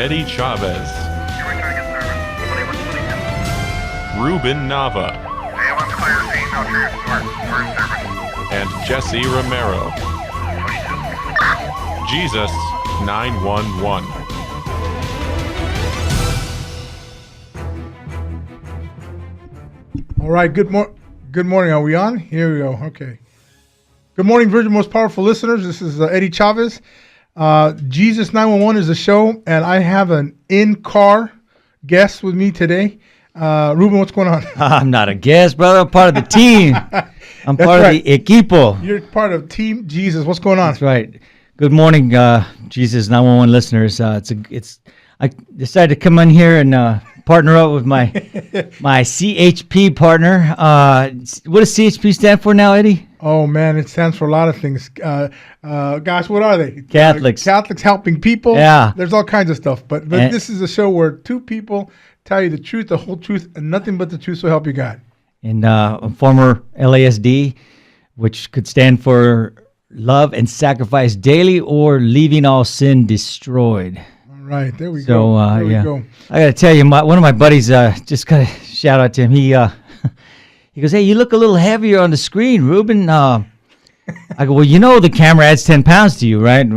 Eddie Chavez, Ruben Nava, and Jesse Romero. Jesus 911. All right, good morning. Are we on? Here we go. Okay. Good morning, Virgin Most Powerful listeners. This is Eddie Chavez. Jesus 911 is the show, and I have an in-car guest with me today. Ruben, what's going on? I'm not a guest, brother. I'm part of the team. I'm part of the equipo. You're part of Team Jesus. What's going on? That's right. Good morning, Jesus 911 listeners. I decided to come in here and partner up with my CHP partner. What does CHP stand for now, Eddie? Oh, man, it stands for a lot of things. Gosh, what are they? Catholics. Catholics helping people. Yeah. There's all kinds of stuff. But this is a show where two people tell you the truth, the whole truth, and nothing but the truth, so help you God. And former LASD, which could stand for love and sacrifice daily, or leaving all sin destroyed. All right, there we So, go. There yeah. we go. I got to tell you, one of my buddies, just got to shout out to him. He goes, "Hey, you look a little heavier on the screen, Ruben." I go, "Well, you know the camera adds 10 pounds to you, right?"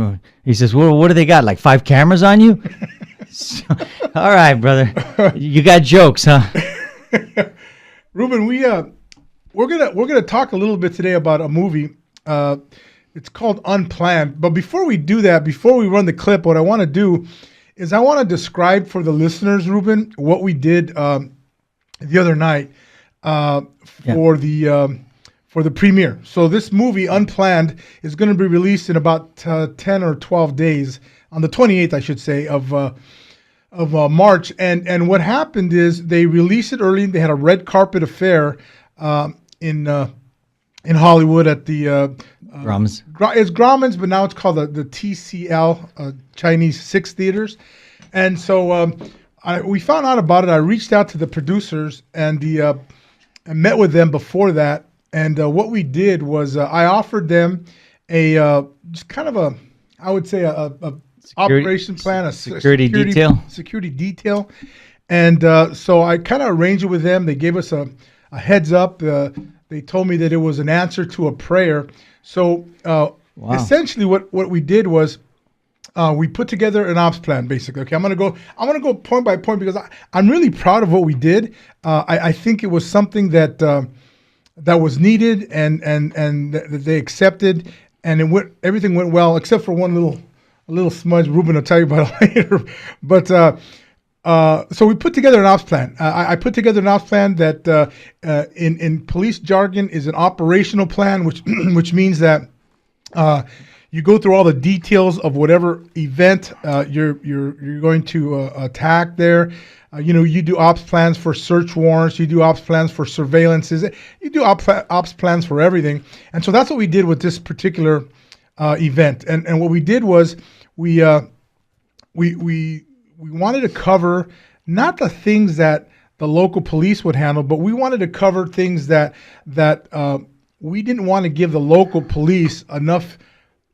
He says, "Well, what do they got, like 5 cameras on you?" So, all right, brother. You got jokes, huh? Ruben, we're gonna talk a little bit today about a movie. It's called Unplanned. But before we do that, before we run the clip, what I want to do is I want to describe for the listeners, Ruben, what we did the other night for the premiere. So this movie, Unplanned, is going to be released in about 10 or 12 days, on the 28th, I should say, of March. And what happened is they released it early. They had a red carpet affair in Hollywood at the Grauman's. It's Grauman's, but now it's called the TCL, Chinese Six Theaters. And so we found out about it. I reached out to the producers and I met with them before that. And what we did was I offered them a just kind of a, I would say a operation plan, a security detail. And so I kind of arranged it with them. They gave us a heads up. They told me that it was an answer to a prayer. So essentially what we did was we put together an ops plan, basically. Okay, I'm gonna go point by point because I'm really proud of what we did. I think it was something that was needed and that they accepted, and everything went well except for one little smudge. Ruben will tell you about it later. But so we put together an ops plan. I put together an ops plan that in police jargon is an operational plan, which means that you go through all the details of whatever event you're going to attack there. You do ops plans for search warrants. You do ops plans for surveillances. You do ops plans for everything. And so that's what we did with this particular event. And what we did was we wanted to cover not the things that the local police would handle, but we wanted to cover things that we didn't want to give the local police enough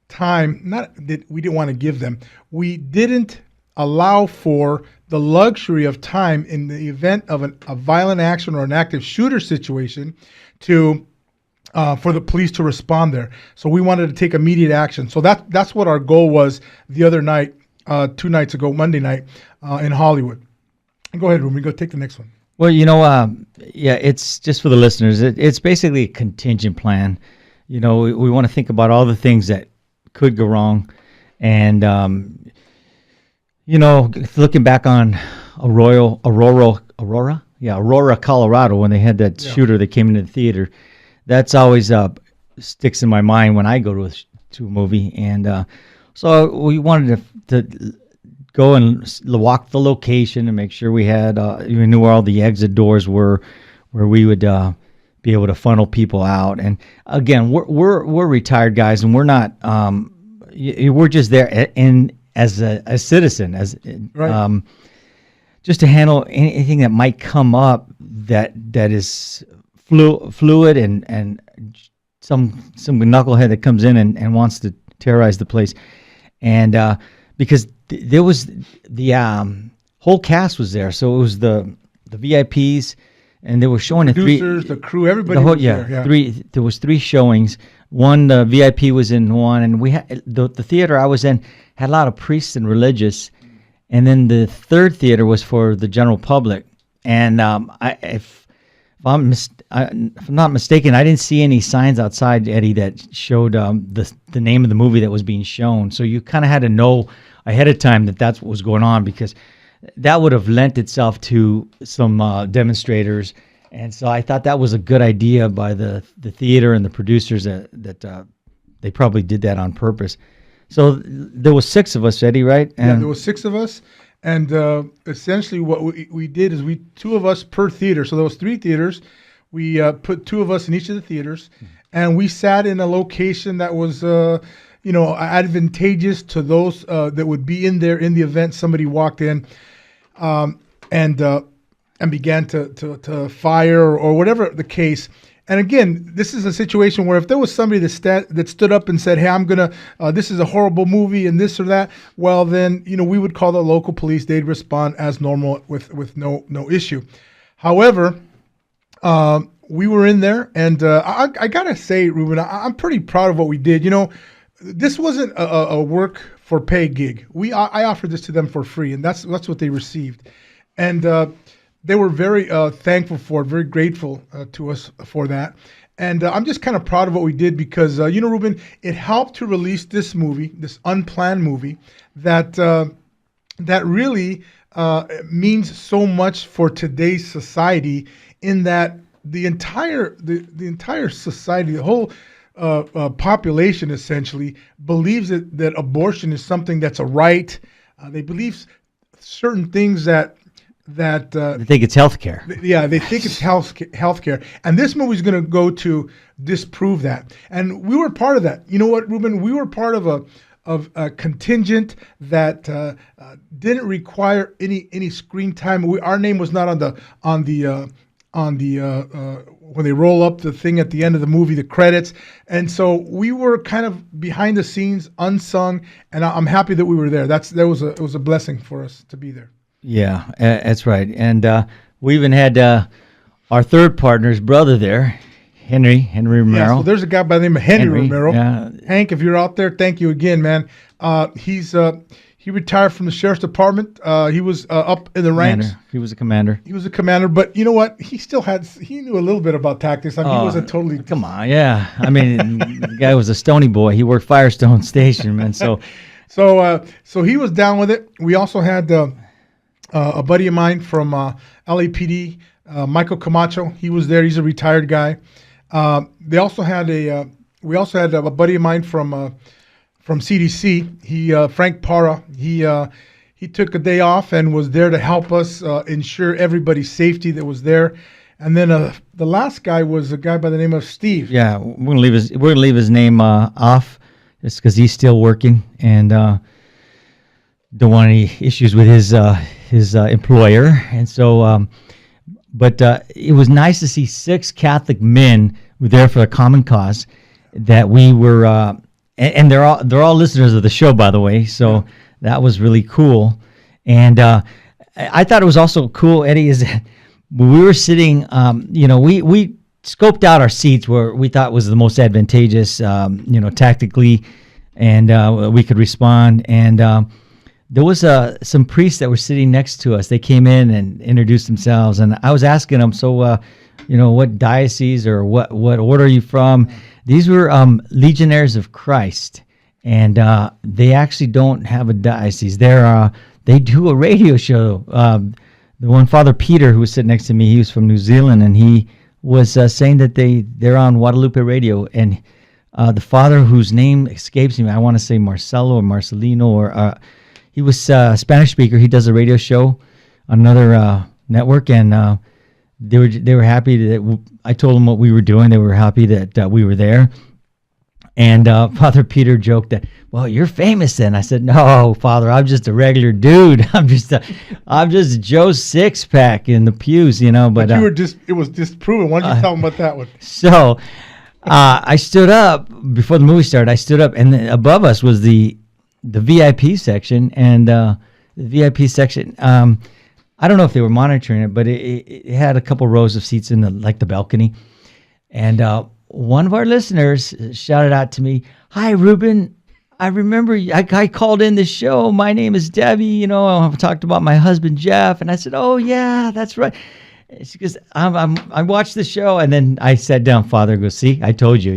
time. Not that we didn't want to give them. We didn't allow for the luxury of time in the event of a violent action or an active shooter situation for the police to respond there. So we wanted to take immediate action. So that's what our goal was the other night. 2 nights ago, Monday night, in Hollywood. Go ahead, Ruben. Go take the next one. Well, it's just for the listeners. It's basically a contingent plan. We want to think about all the things that could go wrong, and looking back on Aurora, Colorado, when they had that shooter that came into the theater, that's always sticks in my mind when I go to a movie, and so we wanted to go and walk the location and make sure we knew where all the exit doors were, where we would be able to funnel people out. And again, we're retired guys, and we're not. We're just there as a citizen, right. Just to handle anything that might come up that is fluid and some knucklehead that comes in and wants to terrorize the place. And because there was the whole cast was there. So it was the VIPs, and they were showing Producers, the crew, everybody. the whole, was there. Yeah. three. There was 3 showings. One, the VIP was in one, and we had the theater I was in had a lot of priests and religious, and then the third theater was for the general public. And if I'm not mistaken, I didn't see any signs outside, Eddie, that showed the name of the movie that was being shown. So you kind of had to know ahead of time that that's what was going on, because that would have lent itself to some demonstrators. And so I thought that was a good idea by the theater and the producers that they probably did that on purpose. So there was 6 of us, Eddie, right? And Yeah, there was 6 of us, and essentially what we did is 2 of us per theater. So there was 3 theaters. We put 2 of us in each of the theaters, and we sat in a location that was, advantageous to those that would be in there in the event somebody walked in, and began to fire or whatever the case. And again, this is a situation where if there was somebody that stood up and said, "Hey, I'm gonna, this is a horrible movie and this or that," well, then we would call the local police. They'd respond as normal with no issue. However, we were in there, and I gotta say, Ruben, I'm pretty proud of what we did. This wasn't a work for pay gig. I offered this to them for free, and that's what they received, and they were very thankful for it, very grateful to us for that. And I'm just kind of proud of what we did because, Ruben, it helped to release this movie, this Unplanned Movie, that really means so much for today's society, in that the entire society, the whole population essentially believes that abortion is something that's a right. They believe certain things that they think it's healthcare. Yeah, they think it's healthcare, and this movie is going to go to disprove that. And we were part of that. You know what, Ruben? We were part of a contingent that didn't require any screen time. Our name was not on the when they roll up the thing at the end of the movie, the credits. And so we were kind of behind the scenes, unsung, and I'm happy that we were there. It was a blessing for us to be there. Yeah, that's right. And we even had our third partner's brother there, Henry Romero. Yeah, so there's a guy by the name of Henry Romero. Yeah. Hank, if you're out there, thank you again, man. He retired from the sheriff's department. He was up in the ranks. He was a commander. He was a commander, but you know what? He knew a little bit about tactics. I mean, he wasn't totally. Come on, yeah. I mean, the guy was a Stony boy. He worked Firestone Station, man. So he was down with it. We also had a buddy of mine from LAPD, Michael Camacho. He was there. He's a retired guy. We also had a buddy of mine from CDC. Frank Parra. He took a day off and was there to help us ensure everybody's safety that was there. And then the last guy was a guy by the name of Steve. Yeah, we're gonna leave his name off, just because he's still working and don't want any issues with his employer. And so, but it was nice to see 6 Catholic men were there for a common cause. That we were, and they're all listeners of the show, by the way. So that was really cool. And I thought it was also cool, Eddie, is that when we were sitting, we scoped out our seats where we thought was the most advantageous, tactically, and we could respond. And there was some priests that were sitting next to us. They came in and introduced themselves, and I was asking them, so, what diocese or what order are you from? These were Legionnaires of Christ, and they actually don't have a diocese. They do a radio show. The one Father Peter, who was sitting next to me, he was from New Zealand, and he was saying that they're on Guadalupe Radio, and the father whose name escapes me, I want to say Marcelo or Marcelino, or he was a Spanish speaker. He does a radio show on another network, and they were happy that I told them what we were doing. They were happy that we were there. And Father Peter joked that, "Well, you're famous then." I said, "No, Father, I'm just a regular dude. I'm just Joe Sixpack in the pews, But you were it was disproven. Why don't you tell them about that one? So I stood up before the movie started. I stood up, and above us was the the VIP section, and the VIP section. I don't know if they were monitoring it, but it had a couple rows of seats in the balcony, and one of our listeners shouted out to me, "Hi, Ruben. I remember I called in this show. My name is Debbie. I've talked about my husband Jeff." And I said, "Oh yeah, that's right." She goes, I watched the show, and then I sat down. Father goes, "See, I told you."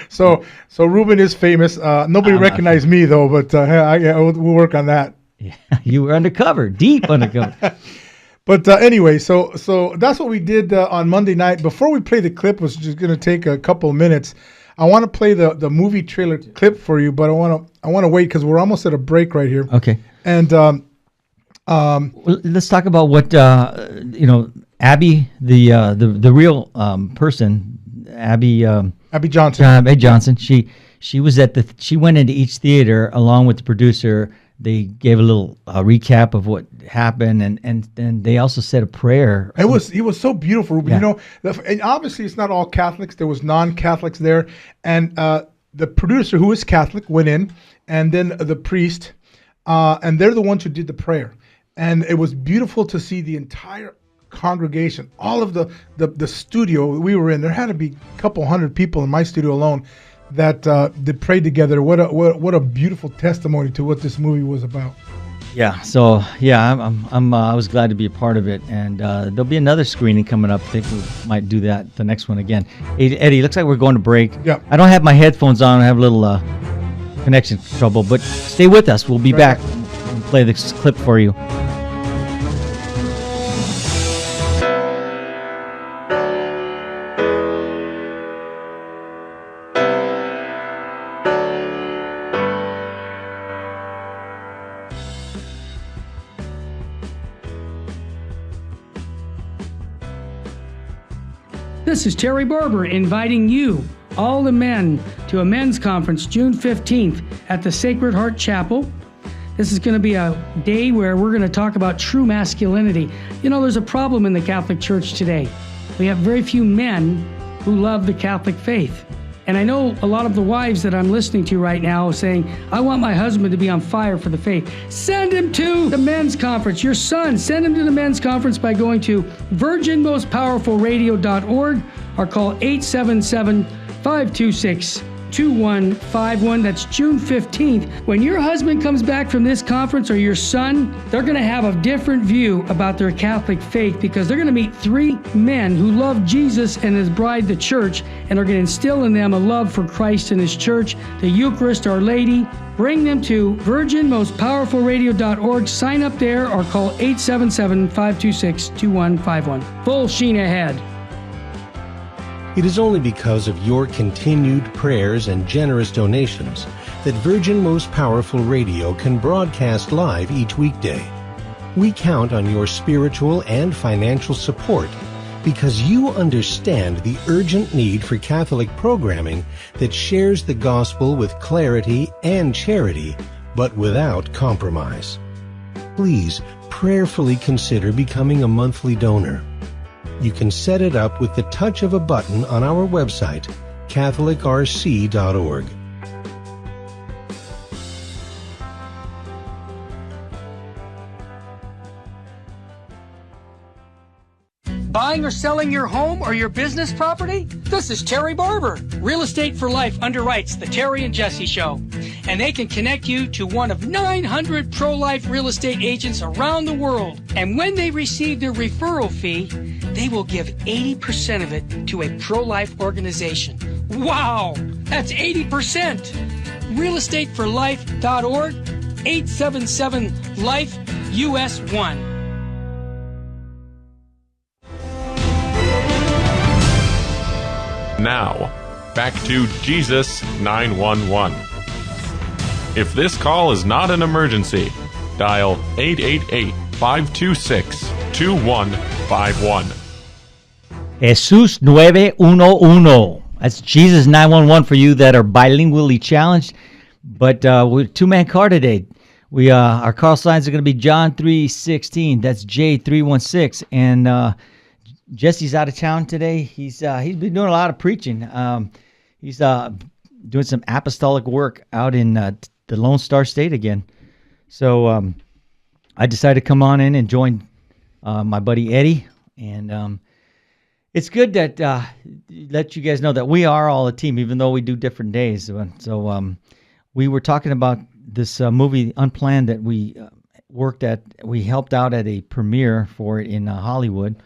So Ruben is famous. Nobody recognized me though, but we'll work on that. Yeah, you were undercover, deep undercover. But anyway, so that's what we did on Monday night. Before we play the clip, which is just going to take a couple of minutes, I want to play the movie trailer clip for you, but I want to wait because we're almost at a break right here. Okay. And well, let's talk about what Abby, the real person, Abby Johnson. Abby Johnson. She was she went into each theater along with the producer. They gave a little recap of what happened, and they also said a prayer. It was so beautiful, Ruben. Yeah. And obviously it's not all Catholics. There was non-Catholics there, and the producer, who is Catholic, went in, and then the priest, and they're the ones who did the prayer, and it was beautiful to see the entire congregation, all of the studio we were in. There had to be a couple hundred people in my studio alone that they prayed together. What a beautiful testimony to what this movie was about. Yeah. So yeah, I was glad to be a part of it, and there'll be another screening coming up. I think we might do that the next one again. Hey, Eddie, looks like we're going to break. Yeah. I don't have my headphones on. I have a little connection trouble, but stay with us. We'll be back and play this clip for you. This is Terry Barber inviting you, all the men, to a men's conference June 15th at the Sacred Heart Chapel. This is going to be a day where we're going to talk about true masculinity. There's a problem in the Catholic Church today. We have very few men who love the Catholic faith. And I know a lot of the wives that I'm listening to right now saying, "I want my husband to be on fire for the faith." Send him to the men's conference. Your son, send him to the men's conference by going to virginmostpowerfulradio.org or call 877-526-2151. That's June 15th. When your husband comes back from this conference, or your son, they're going to have a different view about their Catholic faith, because they're going to meet three men who love Jesus and his bride, the church, and are going to instill in them a love for Christ and his church, the Eucharist, Our Lady. Bring them to virginmostpowerfulradio.org. Sign up there or call 877-526-2151. Full sheen ahead. It is only because of your continued prayers and generous donations that Virgin Most Powerful Radio can broadcast live each weekday. We count on your spiritual and financial support because you understand the urgent need for Catholic programming that shares the gospel with clarity and charity, but without compromise. Please prayerfully consider becoming a monthly donor. You can set it up with the touch of a button on our website, catholicrc.org. Buying or selling your home or your business property? This is Terry Barber. Real Estate for Life underwrites the Terry and Jesse Show. And they can connect you to one of 900 pro-life real estate agents around the world. And when they receive their referral fee, they will give 80% of it to a pro-life organization. Wow! That's 80%! realestateforlife.org, 877-LIFE-US1. Now, back to Jesus 911. If this call is not an emergency, dial 888-526-2151. Jesus 911. That's Jesus 911 for you that are bilingually challenged. But we're two-man car today. Our call signs are going to be John 3:16. That's J316. And Jesse's out of town today. He's been doing a lot of preaching. He's doing some apostolic work out in the Lone Star State again. So I decided to come on in and join my buddy Eddie, and it's good that let you guys know that we are all a team, even though we do different days. So we were talking about this movie Unplanned that we we helped out at a premiere for it in Hollywood.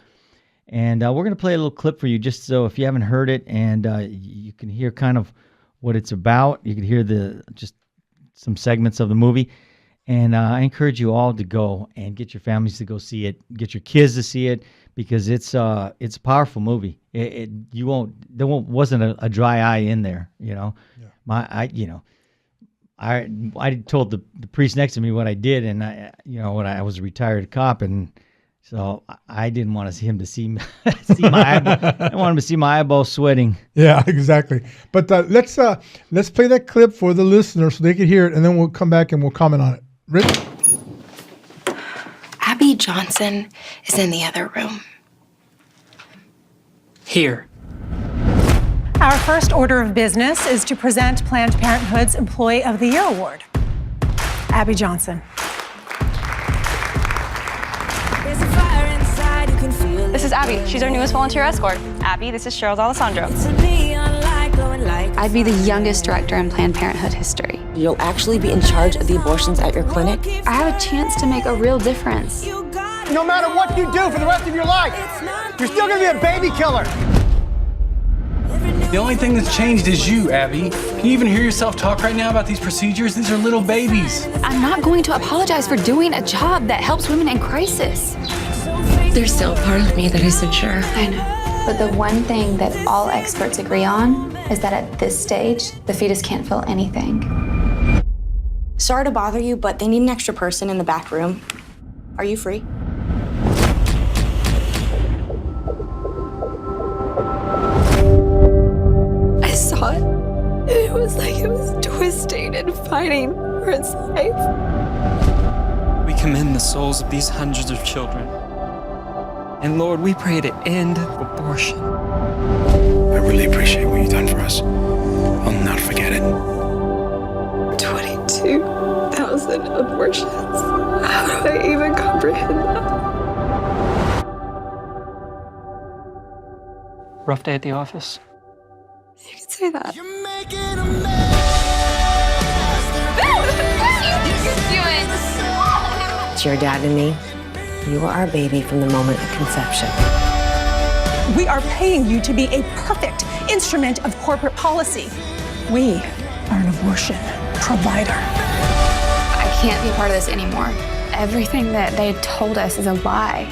And we're going to play a little clip for you just so if you haven't heard it and you can hear kind of what it's about. You can hear just some segments of the movie. And I encourage you all to go and get your families to go see it, get your kids to see it, because it's a powerful movie. There wasn't a dry eye in there, you know. Yeah. I told the priest next to me what I did, and when I was a retired cop, and so I didn't want him to see my eyeball. I want him to see my eyeball sweating. Yeah, exactly. But let's play that clip for the listeners so they can hear it, and then we'll come back and we'll comment on it. Rich? Abby Johnson is in the other room. Here. Our first order of business is to present Planned Parenthood's Employee of the Year Award. Abby Johnson. This is Abby. She's our newest volunteer escort. Abby, this is Cheryl D'Alessandro. I'd be the youngest director in Planned Parenthood history. You'll actually be in charge of the abortions at your clinic? I have a chance to make a real difference. No matter what you do for the rest of your life, you're still gonna be a baby killer. The only thing that's changed is you, Abby. Can you even hear yourself talk right now about these procedures? These are little babies. I'm not going to apologize for doing a job that helps women in crisis. There's still a part of me that isn't sure. I know. But the one thing that all experts agree on is that at this stage, the fetus can't feel anything. Sorry to bother you, but they need an extra person in the back room. Are you free? I saw it. It was like it was twisting and fighting for its life. We commend the souls of these hundreds of children. And Lord, we pray to end abortion. I really appreciate what you've done for us. I'll not forget it. 22,000 abortions. How do I even comprehend that? Rough day at the office. You can say that. You're making a mess. It's your dad and me. You are our baby from the moment of conception. We are paying you to be a perfect instrument of corporate policy. We are an abortion provider. I can't be a part of this anymore. Everything that they told us is a lie.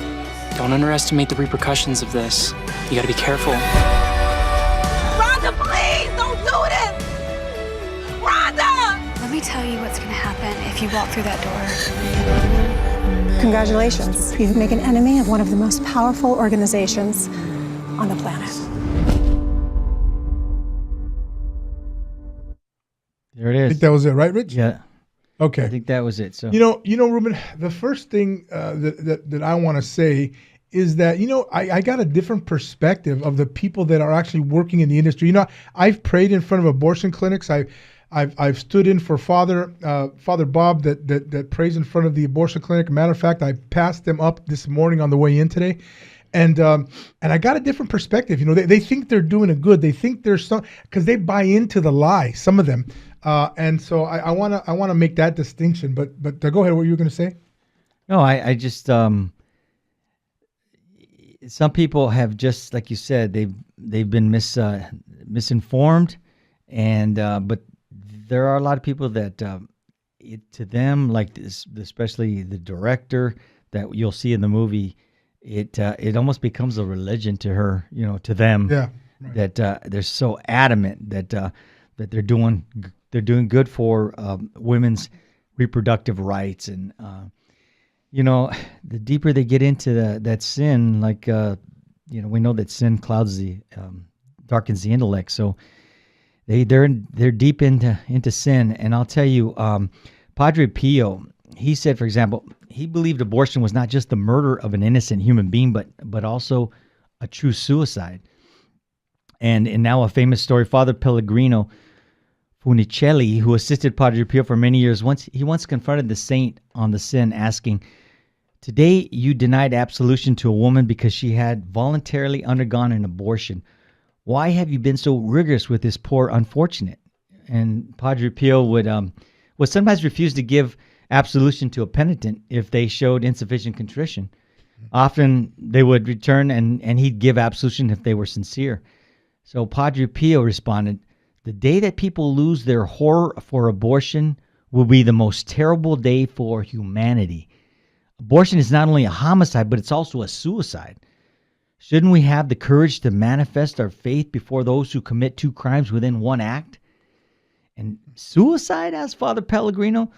Don't underestimate the repercussions of this. You gotta be careful. Rhonda, please, don't do this! Rhonda! Let me tell you what's gonna happen if you walk through that door. Congratulations. You've made an enemy of one of the most powerful organizations on the planet. There it I is. think that was it, right, Rich? Yeah. Okay. I think that was it. So You know, Ruben, the first thing that I want to say is that, I got a different perspective of the people that are actually working in the industry. I've prayed in front of abortion clinics. I've stood in for Father Bob that prays in front of the abortion clinic. Matter of fact, I passed them up this morning on the way in today. And I got a different perspective. They think they're doing it good. They think there's some, because they buy into the lie, some of them. And so I want to make that distinction. But go ahead. What were you going to say? no, I just some people have, just like you said, they've been misinformed, and but there are a lot of people that to them, like this, especially the director that you'll see in the movie, it almost becomes a religion to her, to them. Yeah. Right. That they're so adamant that they're doing good for women's reproductive rights, and the deeper they get into that sin, like we know that sin clouds darkens the intellect, so they're deep into sin. And I'll tell you, Padre Pio, he said, for example, he believed abortion was not just the murder of an innocent human being, but also a true suicide. And now a famous story, Father Pellegrino Funicelli, who assisted Padre Pio for many years, once confronted the saint on the sin, asking, "Today you denied absolution to a woman because she had voluntarily undergone an abortion. Why have you been so rigorous with this poor unfortunate?" And Padre Pio would sometimes refuse to give absolution to a penitent if they showed insufficient contrition. Often they would return and he'd give absolution if they were sincere. So Padre Pio responded, "The day that people lose their horror for abortion will be the most terrible day for humanity. Abortion is not only a homicide, but it's also a suicide. Shouldn't we have the courage to manifest our faith before those who commit two crimes within one act?" And suicide, asked Father Pellegrino.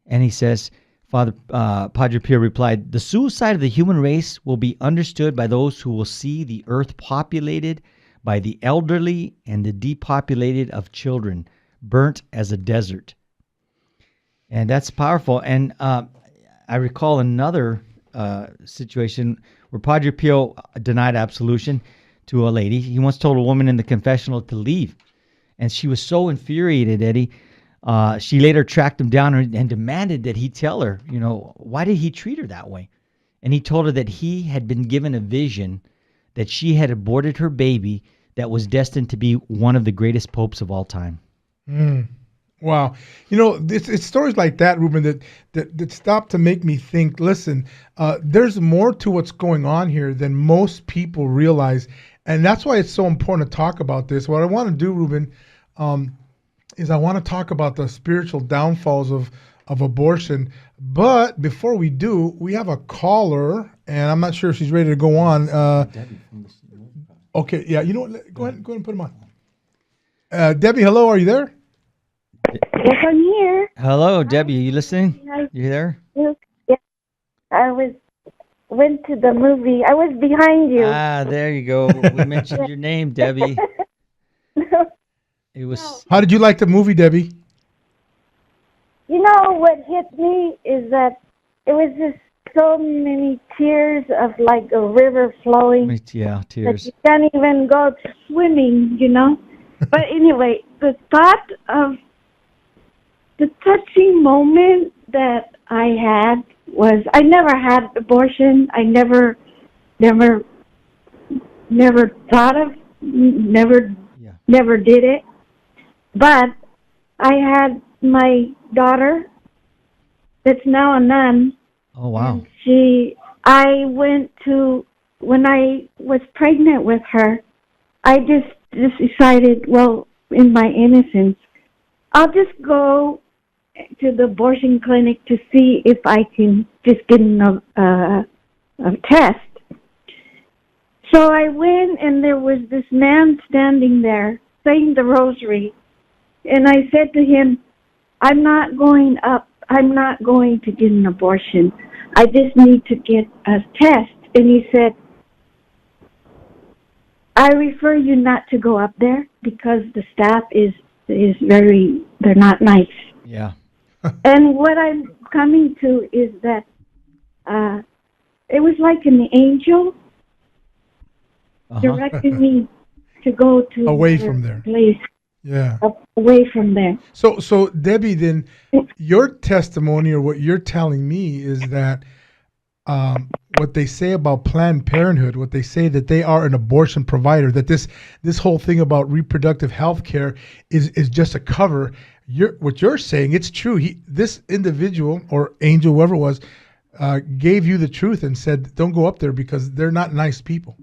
And he says, Padre Pio replied, "The suicide of the human race will be understood by those who will see the earth populated by the elderly and the depopulated of children, burnt as a desert." And that's powerful. And I recall another situation where Padre Pio denied absolution to a lady. He once told a woman in the confessional to leave. And she was so infuriated, Eddie. She later tracked him down and demanded that he tell her, why did he treat her that way? And he told her that he had been given a vision that she had aborted her baby that was destined to be one of the greatest popes of all time. Wow. It's stories like that, Ruben, that stop to make me think, listen, there's more to what's going on here than most people realize. And that's why it's so important to talk about this. What I want to do, Ruben, is I want to talk about the spiritual downfalls of abortion. But before we do, we have a caller, and I'm not sure if she's ready to go on. Okay, yeah, you know what? Go ahead and put him on. Debbie, hello, are you there? Yes, I'm here. Hello, Debbie, are you listening? You there? Yes. I went to the movie. I was behind you. Ah, there you go. We mentioned your name, Debbie. It was. How did you like the movie, Debbie? You know what hit me is that it was just so many tears of like a river flowing. Yeah, tears. That you can't even go swimming, But anyway, the thought of the touching moment that I had was I never had abortion. I never thought of, never did it. But I had my daughter that's now a nun. Oh, wow. When I was pregnant with her, I just decided, well, in my innocence, I'll just go to the abortion clinic to see if I can just get a test. So I went, and there was this man standing there saying the rosary. And I said to him, I'm not going to get an abortion. I just need to get a test. And he said, I refer you not to go up there because the staff is they're not nice. Yeah. And what I'm coming to is that it was like an angel directed me to go to away from there. Place. Yeah. Away from there. So Debbie, then your testimony or what you're telling me is that what they say about Planned Parenthood, what they say that they are an abortion provider, that this whole thing about reproductive health care is just a cover. What you're saying, it's true. This individual or angel, whoever it was, gave you the truth and said, don't go up there because they're not nice people.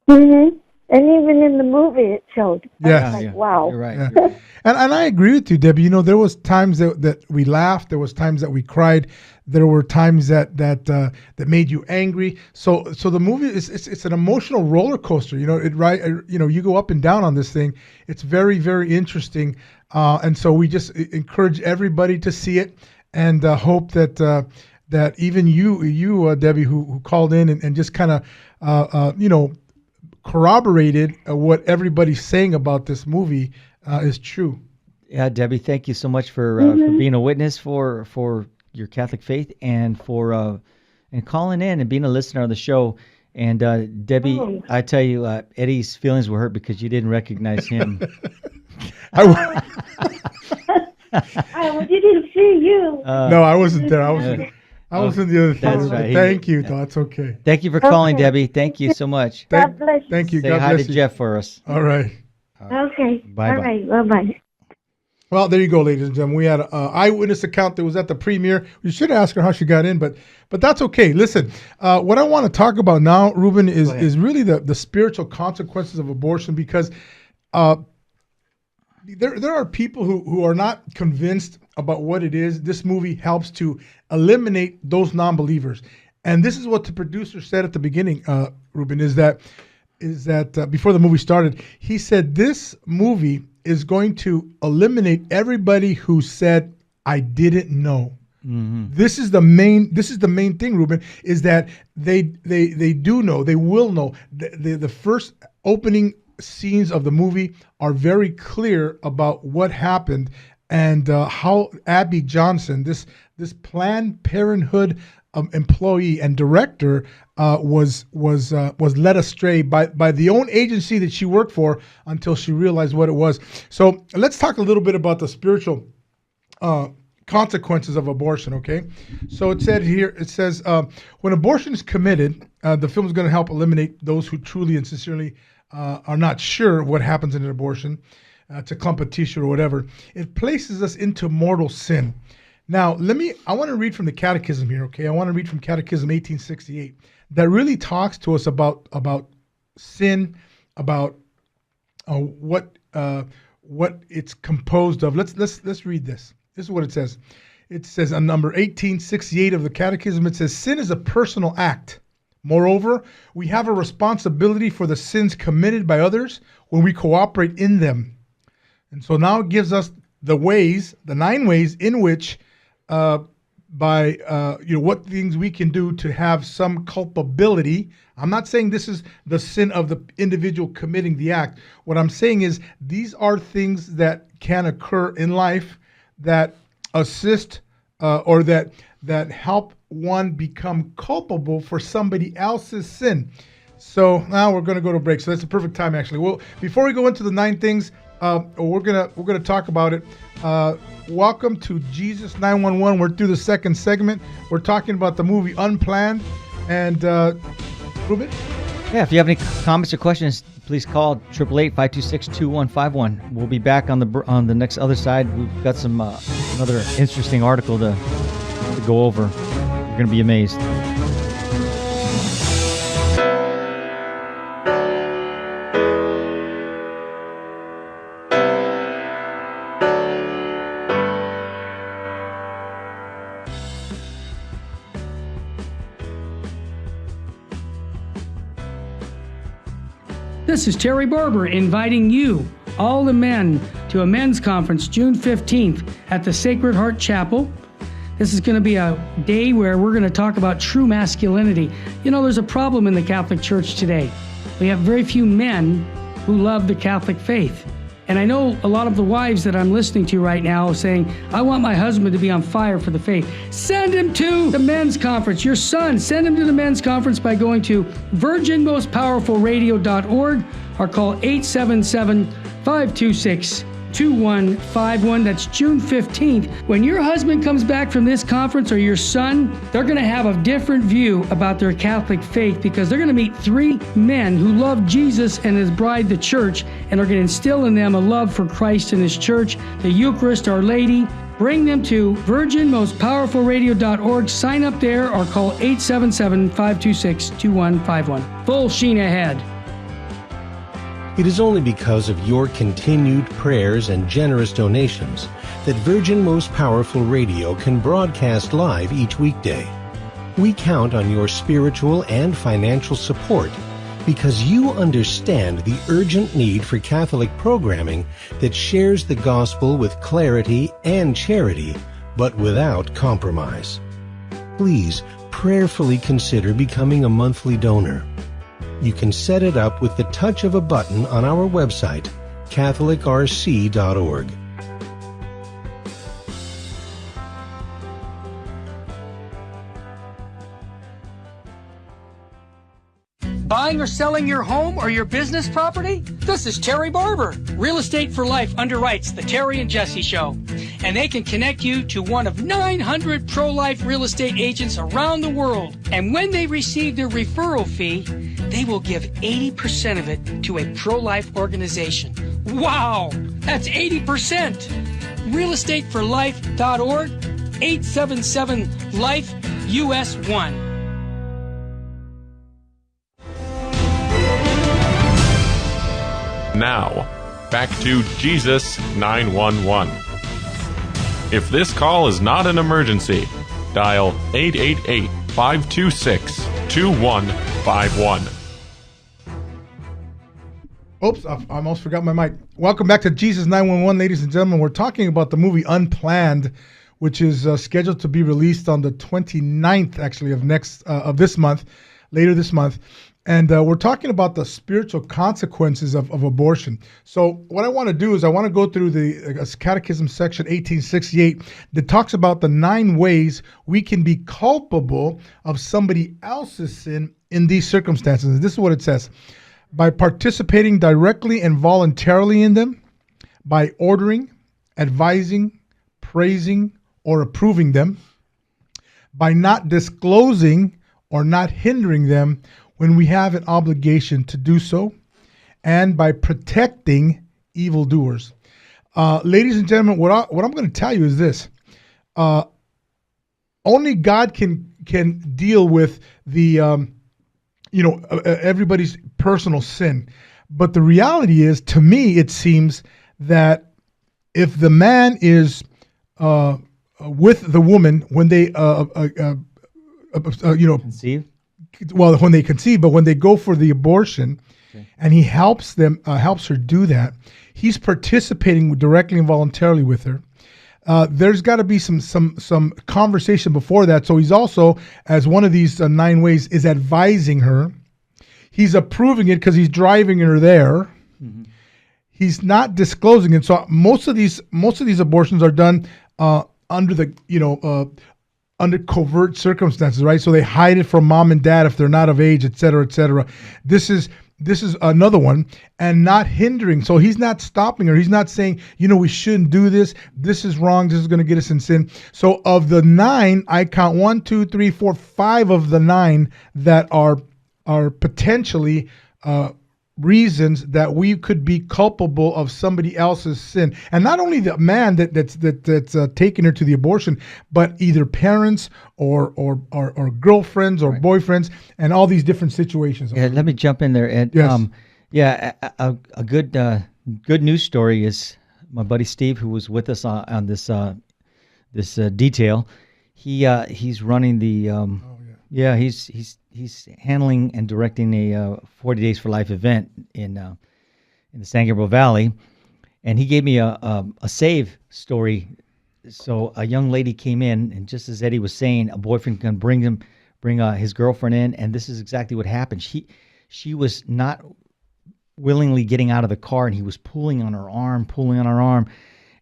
Mm-hmm. And even in the movie, it showed. Yeah. Like, wow. You're right. Yeah. And I agree with you, Debbie. There was times that we laughed. There was times that we cried. There were times that made you angry. So the movie it's an emotional roller coaster. You go up and down on this thing. It's very, very interesting. And so we just encourage everybody to see it and hope that even you Debbie, who called in and just kind of corroborated what everybody's saying about this movie is true. Yeah, Debbie, thank you so much for being a witness for your Catholic faith and for and calling in and being a listener on the show. And Debbie, I tell you, Eddie's feelings were hurt because you didn't recognize him I didn't see you. No, I wasn't there. I was in the other theater. That's right. Thank you. No, that's okay. Thank you for calling, Okay. Debbie. Thank you so much. God bless you. Thank you. Say God hi bless to you. Jeff for us. All right. Okay. Bye-bye. All right. Bye-bye. Well, there you go, ladies and gentlemen. We had an eyewitness account that was at the premiere. You should ask her how she got in, but that's okay. Listen, what I want to talk about now, Ruben, is really the spiritual consequences of abortion, because there are people who are not convinced about what it is. This movie helps to eliminate those non-believers. And this is what the producer said at the beginning, Ruben, is that before the movie started, he said this movie is going to eliminate everybody who said, I didn't know. Mm-hmm. This is the main thing, Ruben, is that they do know, they will know. The first opening scenes of the movie are very clear about what happened and how Abby Johnson, this Planned Parenthood employee and director, was led astray by the own agency that she worked for until she realized what it was. So let's talk a little bit about the spiritual consequences of abortion, okay? So it says, when abortion is committed, the film is going to help eliminate those who truly and sincerely are not sure what happens in an abortion. It's a clump of tissue or whatever. It places us into mortal sin. Now, I want to read from the Catechism here, okay? I want to read from Catechism 1868 that really talks to us about sin, about what it's composed of. Let's read this. This is what it says. It says on number 1868 of the Catechism, it says, sin is a personal act. Moreover, we have a responsibility for the sins committed by others when we cooperate in them. And so now it gives us the 9 ways in which what things we can do to have some culpability. I'm not saying this is the sin of the individual committing the act. What I'm saying is these are things that can occur in life that assist or that help one become culpable for somebody else's sin. So now we're going to go to break. So that's a perfect time, actually. Well, before we go into the 9 things, we're gonna talk about it. Welcome to Jesus 911. We're through the second segment. We're talking about the movie Unplanned. And Ruben? Yeah, if you have any comments or questions, please call 888-526-2151. We'll be back on the next other side. We've got some another interesting article to go over. You're gonna be amazed. This is Terry Barber inviting you, all the men, to a men's conference June 15th at the Sacred Heart Chapel. This is going to be a day where we're going to talk about true masculinity. You know, there's a problem in the Catholic Church today. We have very few men who love the Catholic faith. And I know a lot of the wives that I'm listening to right now saying, I want my husband to be on fire for the faith. Send him to the men's conference. Your son, send him to the men's conference by going to virginmostpowerfulradio.org or call 877-526-2151. That's June 15th. When your husband comes back from this conference, or your son, they're going to have a different view about their Catholic faith, because they're going to meet 3 men who love Jesus and his bride, the church, and are going to instill in them a love for Christ and his church, the Eucharist, Our Lady. Bring them to virginmostpowerfulradio.org. Sign up there or call 877-526-2151. Full sheen ahead. It is only because of your continued prayers and generous donations that Virgin Most Powerful Radio can broadcast live each weekday. We count on your spiritual and financial support because you understand the urgent need for Catholic programming that shares the gospel with clarity and charity, but without compromise. Please prayerfully consider becoming a monthly donor. You can set it up with the touch of a button on our website, catholicrc.org. Buying or selling your home or your business property? This is Terry Barber. Real Estate for Life underwrites the Terry and Jesse Show, and they can connect you to one of 900 pro-life real estate agents around the world. And when they receive their referral fee, they will give 80% of it to a pro-life organization. Wow, that's 80%. realestateforlife.org, 877-LIFE-US1. Now, back to Jesus 911. If this call is not an emergency, dial 888-526-2151. Oops, I almost forgot my mic. Welcome back to Jesus 911, ladies and gentlemen. We're talking about the movie Unplanned, which is scheduled to be released on the 29th, actually, of this month, later this month. And we're talking about the spiritual consequences of abortion. So what I want to do is I want to go through the Catechism section 1868 that talks about the 9 ways we can be culpable of somebody else's sin in these circumstances. This is what it says. By participating directly and voluntarily in them, by ordering, advising, praising, or approving them, by not disclosing or not hindering them when we have an obligation to do so, and by protecting evildoers. Ladies and gentlemen, what I'm going to tell you is this. Only God can deal with the, everybody's personal sin. But the reality is, to me, it seems that if the man is with the woman when they, conceive? Well, when they conceive, but when they go for the abortion, and he helps her do that, he's participating directly and voluntarily with her. There's got to be some conversation before that. So he's also, as one of these 9 ways, is advising her. He's approving it because he's driving her there. Mm-hmm. He's not disclosing it. So most of these abortions are done under the under covert circumstances, right? So they hide it from mom and dad if they're not of age, et cetera, et cetera. This is another one, and not hindering. So he's not stopping her. He's not saying, we shouldn't do this. This is wrong. This is going to get us in sin. So of the 9, I count 1, 2, 3, 4, 5 of the 9 that are potentially reasons that we could be culpable of somebody else's sin. And not only the man that's taking her to the abortion, but either parents or girlfriends or boyfriends, and all these different situations. Yeah, let me jump in there, Ed. Yes. A good news story is my buddy Steve, who was with us on this detail. He's running the he's handling and directing a 40 Days for Life event in the San Gabriel Valley, and he gave me a save story. So a young lady came in, and just as Eddie was saying, a boyfriend can bring his girlfriend in, and this is exactly what happened. She was not willingly getting out of the car, and he was pulling on her arm,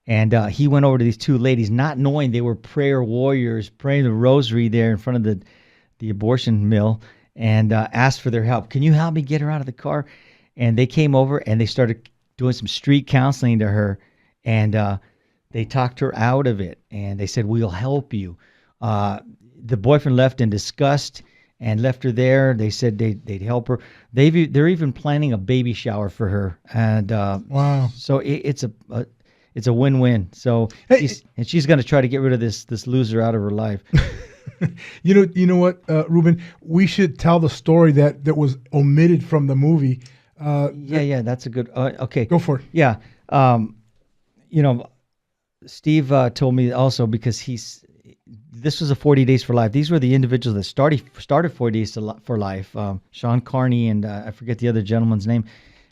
and he went over to these 2 ladies, not knowing they were prayer warriors, praying the rosary there in front of the abortion mill, and asked for their help. Can you help me get her out of the car? And they came over and they started doing some street counseling to her, and they talked her out of it, and they said, we'll help you. The boyfriend left in disgust and left her there. They said they'd help her. They're even planning a baby shower for her, and wow. So it's a win-win. So she's going to try to get rid of this loser out of her life. You know what, Ruben? We should tell the story that was omitted from the movie. That's a good. Okay, go for it. Yeah, Steve told me also, because this was a 40 Days for Life. These were the individuals that started 40 Days for Life. Sean Carney and I forget the other gentleman's name,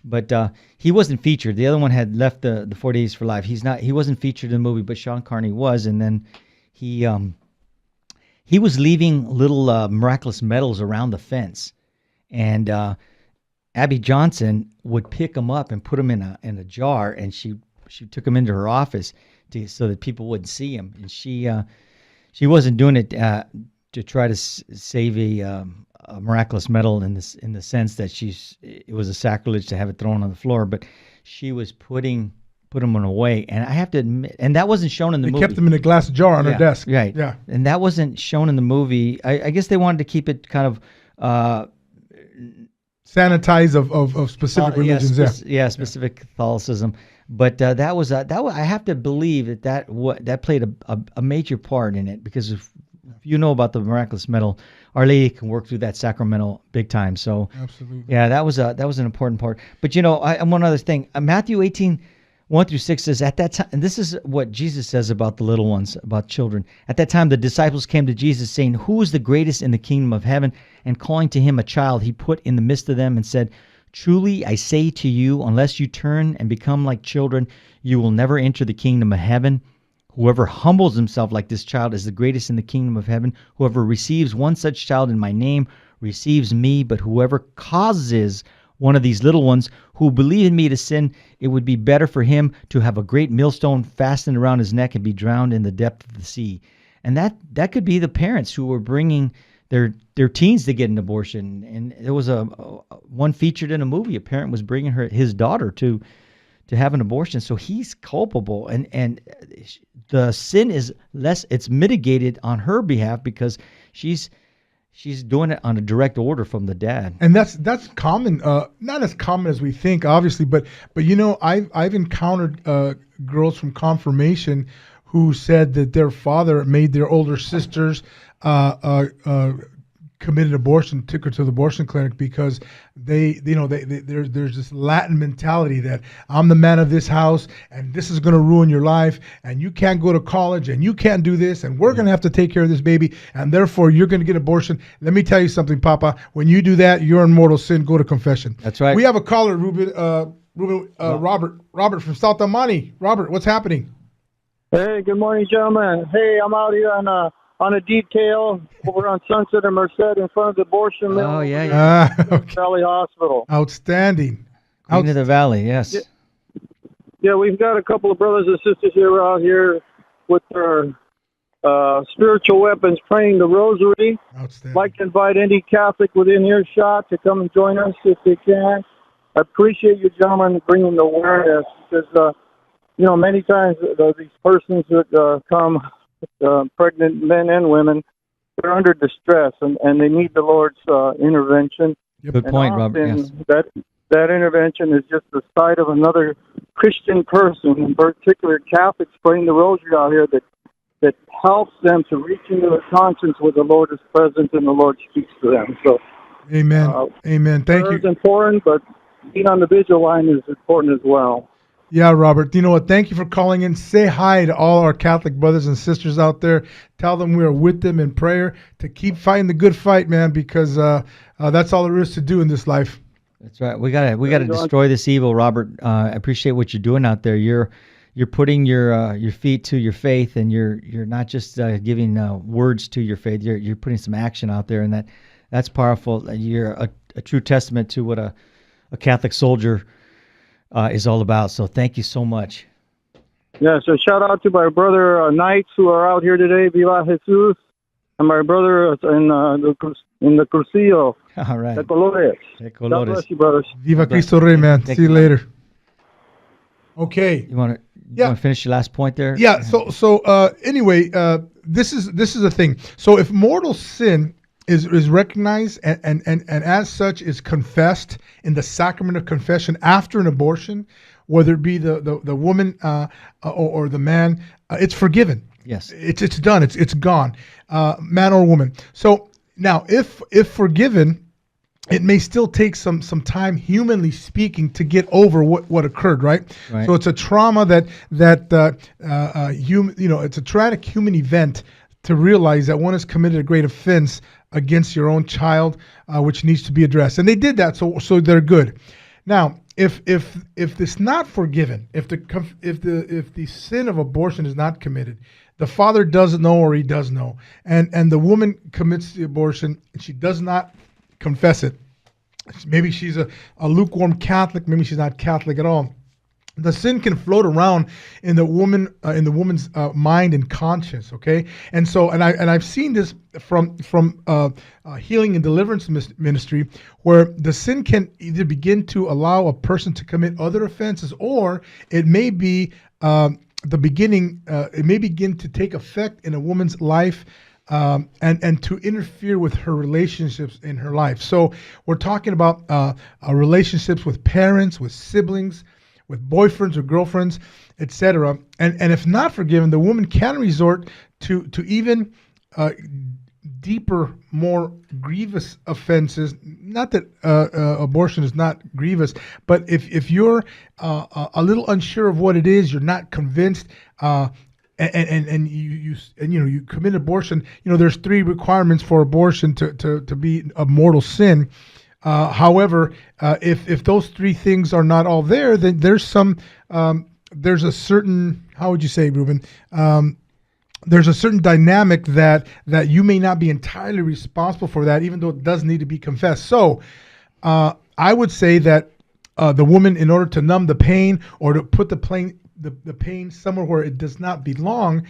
but he wasn't featured. The other one had left the 40 Days for Life. He wasn't featured in the movie, but Sean Carney was, and then he was leaving little miraculous medals around the fence, and Abby Johnson would pick them up and put them in a jar, and she took them into her office so that people wouldn't see them. And she wasn't doing it to try to save a a miraculous medal in the sense that it was a sacrilege to have it thrown on the floor, but she was put them away, and I have to admit, and that wasn't shown in the movie. They kept them in a glass jar on her desk. Right. Yeah. And that wasn't shown in the movie. I guess they wanted to keep it kind of sanitized of specific religions. Specific Catholicism. But that was I have to believe that played a major part in it, because if you know about the miraculous medal, Our Lady can work through that sacramental big time. So absolutely, yeah, that was an important part. But one other thing, Matthew 18:1-6 says, at that time, and this is what Jesus says about the little ones, about children. At that time, the disciples came to Jesus, saying, "Who is the greatest in the kingdom of heaven?" And calling to him a child, he put in the midst of them and said, "Truly I say to you, unless you turn and become like children, you will never enter the kingdom of heaven. Whoever humbles himself like this child is the greatest in the kingdom of heaven. Whoever receives one such child in my name receives me. But whoever causes one of these little ones who believe in me to sin, it would be better for him to have a great millstone fastened around his neck and be drowned in the depth of the sea." And that could be the parents who were bringing their teens to get an abortion. And there was one featured in a movie. A parent was bringing his daughter to have an abortion. So he's culpable, and the sin is less. It's mitigated on her behalf because she's doing it on a direct order from the dad. And that's common, not as common as we think, obviously, but I've encountered girls from confirmation who said that their father made their older sisters committed abortion, took her to the abortion clinic because there's this Latin mentality that I'm the man of this house and this is going to ruin your life and you can't go to college and you can't do this and we're going to have to take care of this baby and therefore you're going to get abortion. Let me tell you something, Papa. When you do that, you're in mortal sin. Go to confession. That's right. We have a caller, Ruben, Robert from South Amani. Robert, what's happening? Hey, good morning, gentlemen. Hey, I'm out here on a detail over on Sunset and Merced in front of the abortion mill. Oh, yeah. Okay. Valley Hospital. Outstanding. Queen of the Valley, yes. Yeah, we've got a couple of brothers and sisters here out here with their spiritual weapons praying the rosary. Outstanding. I'd like to invite any Catholic within earshot to come and join us if they can. I appreciate you gentlemen bringing the awareness because, many times these persons that come, pregnant men and women, they're under distress and they need the Lord's intervention. Good point, Robert. Yes. That intervention is just the sight of another Christian person, in particular Catholics, praying the rosary out here that helps them to reach into their conscience where the Lord is present and the Lord speaks to them. So, amen. Amen. Thank you. It's important, but being on the vigil line is important as well. Yeah, Robert. You know what? Thank you for calling in. Say hi to all our Catholic brothers and sisters out there. Tell them we are with them in prayer to keep fighting the good fight, man, because that's all there is to do in this life. That's right. We gotta destroy this evil, Robert. I appreciate what you're doing out there. You're putting your feet to your faith, and you're not just giving words to your faith. You're putting some action out there, and that's powerful. You're a true testament to what a Catholic soldier is all about. So thank you so much. Yeah, so shout out to my brother Knights who are out here today, Viva Jesus, and my brother in the Crucillo. All right. De Colores. God bless you, brothers. Viva Cristo Rey, man. See you later. Okay. You want to finish your last point there? Yeah. So anyway, this is the thing. So if mortal sin is recognized and as such is confessed in the sacrament of confession after an abortion, whether it be the woman or the man, it's forgiven. Yes, it's done. It's gone, man or woman. So now, if forgiven, it may still take some time, humanly speaking, to get over what occurred. Right. So it's a trauma it's a traumatic human event to realize that one has committed a great offense against your own child, which needs to be addressed, and they did that, so they're good. Now, if it's not forgiven, if the sin of abortion is not committed, the father doesn't know or he does know, and the woman commits the abortion and she does not confess it. Maybe she's a lukewarm Catholic, maybe she's not Catholic at all. the sin can float around in the woman's mind and conscience. Okay, and I've seen this from healing and deliverance ministry, where the sin can either begin to allow a person to commit other offenses, or it may be the beginning. It may begin to take effect in a woman's life. And to interfere with her relationships in her life. So we're talking about relationships with parents, with siblings, with boyfriends or girlfriends, etc. And if not forgiven, the woman can resort to even deeper, more grievous offenses. Not that abortion is not grievous, but if you're a little unsure of what it is, you're not convinced, and you commit abortion. There's 3 requirements for abortion to be a mortal sin. However, if those 3 things are not all there, then there's a certain, how would you say, Ruben? There's a certain dynamic that you may not be entirely responsible for that, even though it does need to be confessed. So I would say that the woman, in order to numb the pain or to put the pain somewhere where it does not belong,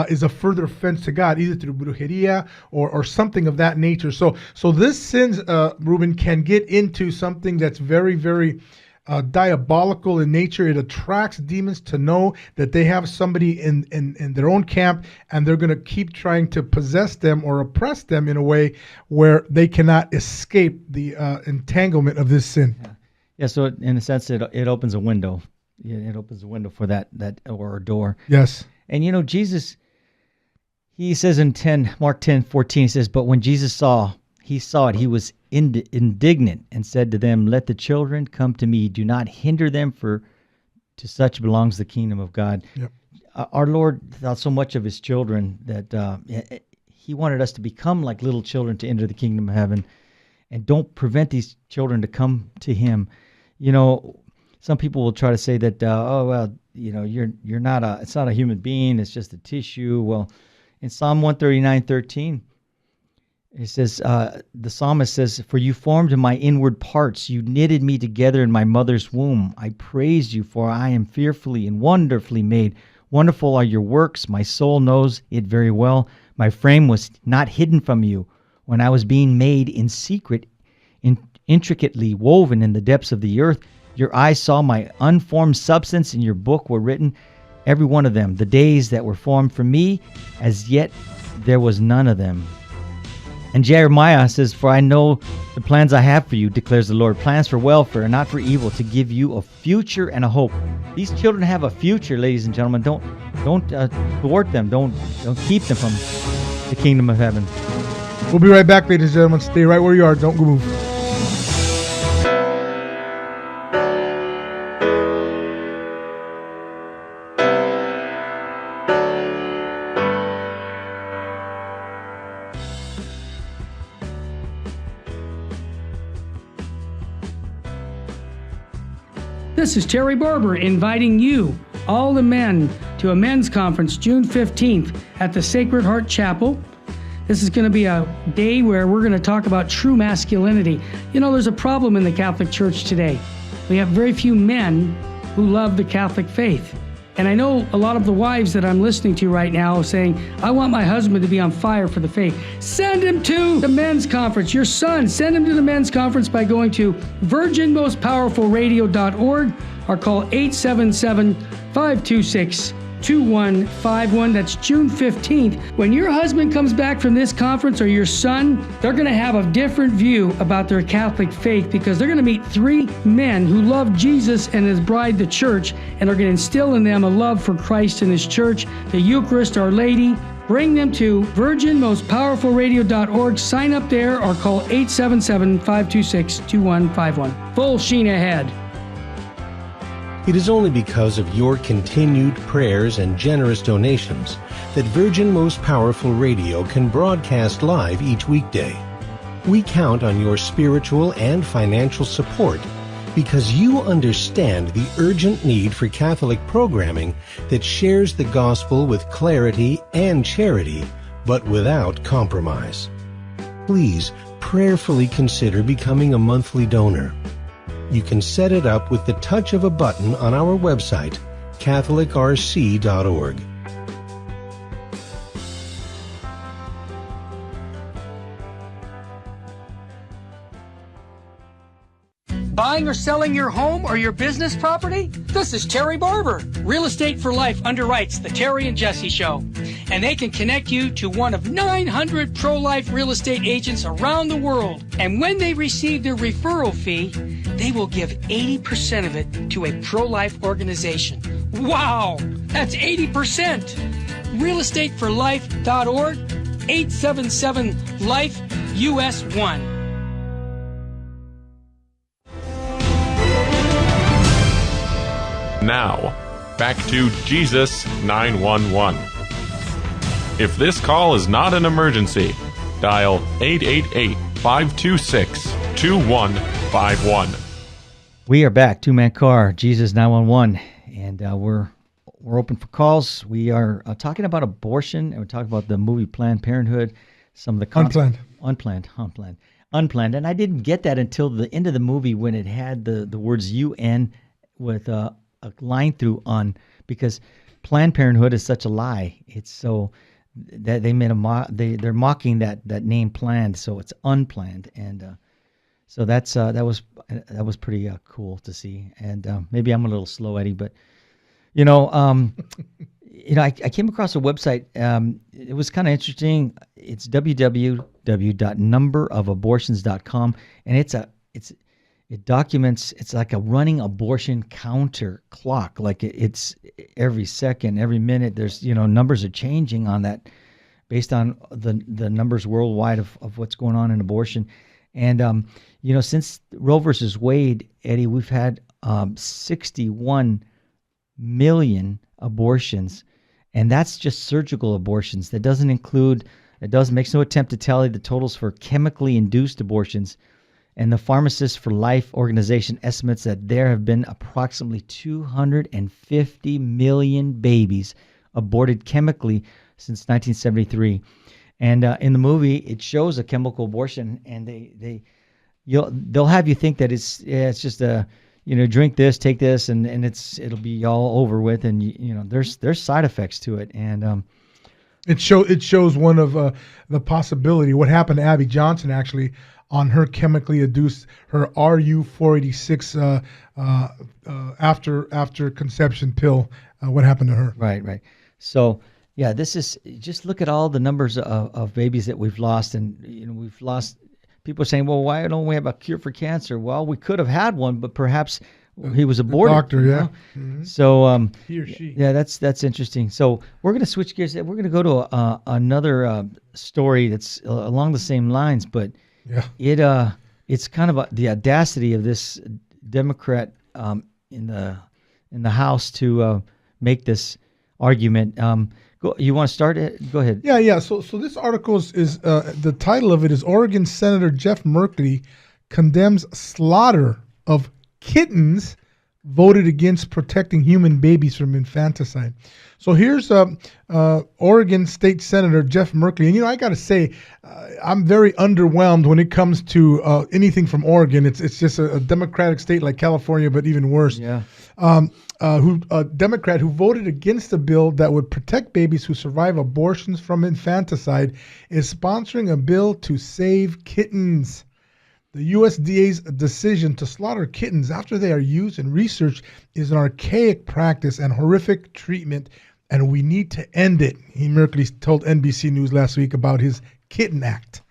is a further offense to God, either through brujeria or something of that nature. So this sin, Ruben, can get into something that's very, very diabolical in nature. It attracts demons to know that they have somebody in their own camp, and they're going to keep trying to possess them or oppress them in a way where they cannot escape the entanglement of this sin. Yeah, so in a sense, it opens a window. Yeah, it opens a window for that or a door. Yes. And Jesus, he says in Mark 10:14, he says, but when Jesus saw it, he was indignant and said to them, let the children come to me. Do not hinder them, for to such belongs the kingdom of God. Yep. Our Lord thought so much of his children that he wanted us to become like little children to enter the kingdom of heaven, and don't prevent these children to come to him. Some people will try to say that, you're not it's not a human being, it's just a tissue. Well, in Psalm 139:13, it says, the psalmist says, for you formed my inward parts, you knitted me together in my mother's womb. I praise you, for I am fearfully and wonderfully made. Wonderful are your works, my soul knows it very well. My frame was not hidden from you when I was being made in secret, intricately woven in the depths of the earth. Your eyes saw my unformed substance, in your book were written, every one of them, the days that were formed for me, as yet there was none of them. And Jeremiah says, for I know the plans I have for you, declares the Lord, plans for welfare and not for evil, to give you a future and a hope. These children have a future, ladies and gentlemen. Don't thwart them. Don't keep them from the kingdom of heaven. We'll be right back, ladies and gentlemen. Stay right where you are. Don't move. This is Terry Barber inviting you, all the men, to a men's conference June 15th at the Sacred Heart Chapel. This is going to be a day where we're going to talk about true masculinity. There's a problem in the Catholic Church today. We have very few men who love the Catholic faith. And I know a lot of the wives that I'm listening to right now saying, I want my husband to be on fire for the faith. Send him to the men's conference. Your son, send him to the men's conference by going to virginmostpowerfulradio.org or call 877-526-2151. That's June 15th. When your husband comes back from this conference, or your son, they're going to have a different view about their Catholic faith, because they're going to meet 3 men who love Jesus and his bride, the church, and are going to instill in them a love for Christ and his church, the Eucharist, Our Lady. Bring them to virginmostpowerfulradio.org. Sign up there or call 877-526-2151. Full sheen ahead. It is only because of your continued prayers and generous donations that Virgin Most Powerful Radio can broadcast live each weekday. We count on your spiritual and financial support because you understand the urgent need for Catholic programming that shares the gospel with clarity and charity, but without compromise. Please prayerfully consider becoming a monthly donor. You can set it up with the touch of a button on our website, catholicrc.org. Buying or selling your home or your business property? This is Terry Barber. Real Estate for Life underwrites the Terry and Jesse Show. And they can connect you to one of 900 pro-life real estate agents around the world. And when they receive their referral fee, they will give 80% of it to a pro-life organization. Wow! That's 80%! realestateforlife.org, 877-LIFE-US1. Now, back to Jesus 911. If this call is not an emergency, dial 888-526-2151. We are back, Two-Man Car, Jesus 911, and we're open for calls. We are talking about abortion, and we're talking about the movie Planned Parenthood, some of the Unplanned, and I didn't get that until the end of the movie when it had the words UN with a line through on, because Planned Parenthood is such a lie. It's so that they made they're mocking that name Planned, so it's Unplanned, and so that was pretty cool to see. And maybe I'm a little slow, Eddie, but I came across a website. It was kind of interesting. It's www.numberofabortions.com, and it documents. It's like a running abortion counter clock. Like it's every second, every minute. There's numbers are changing on that, based on the numbers worldwide of what's going on in abortion. And since Roe versus Wade, Eddie, we've had 61 million abortions, and that's just surgical abortions. That doesn't include. Makes no attempt to tally the totals for chemically induced abortions. And the Pharmacists for Life organization estimates that there have been approximately 250 million babies aborted chemically since 1973. And in the movie, it shows a chemical abortion, and they'll have you think that it's just a drink this, take this, and it'll be all over with. And there's side effects to it, and it shows one of the possibility. What happened to Abby Johnson actually on her chemically induced, her RU486 after conception pill. What happened to her? Right. So yeah, this is, just look at all the numbers of babies that we've lost, and we've lost. People are saying, well, why don't we have a cure for cancer? Well, we could have had one, but perhaps he was aborted. Doctor, yeah. Mm-hmm. So he or she. Yeah, that's interesting. So we're going to switch gears. We're going to go to another story that's along the same lines, but yeah, it's kind of the audacity of this Democrat in the House to make this argument. You want to start it? Go ahead. Yeah. So this article is the title of it is Oregon Senator Jeff Merkley condemns slaughter of kittens, voted against protecting human babies from infanticide. So here's Oregon State Senator Jeff Merkley. And, I got to say, I'm very underwhelmed when it comes to anything from Oregon. It's just a Democratic state like California, but even worse. Yeah. A Democrat who voted against a bill that would protect babies who survive abortions from infanticide is sponsoring a bill to save kittens. The USDA's decision to slaughter kittens after they are used in research is an archaic practice and horrific treatment, and we need to end it, Merkley told NBC News last week about his Kitten Act.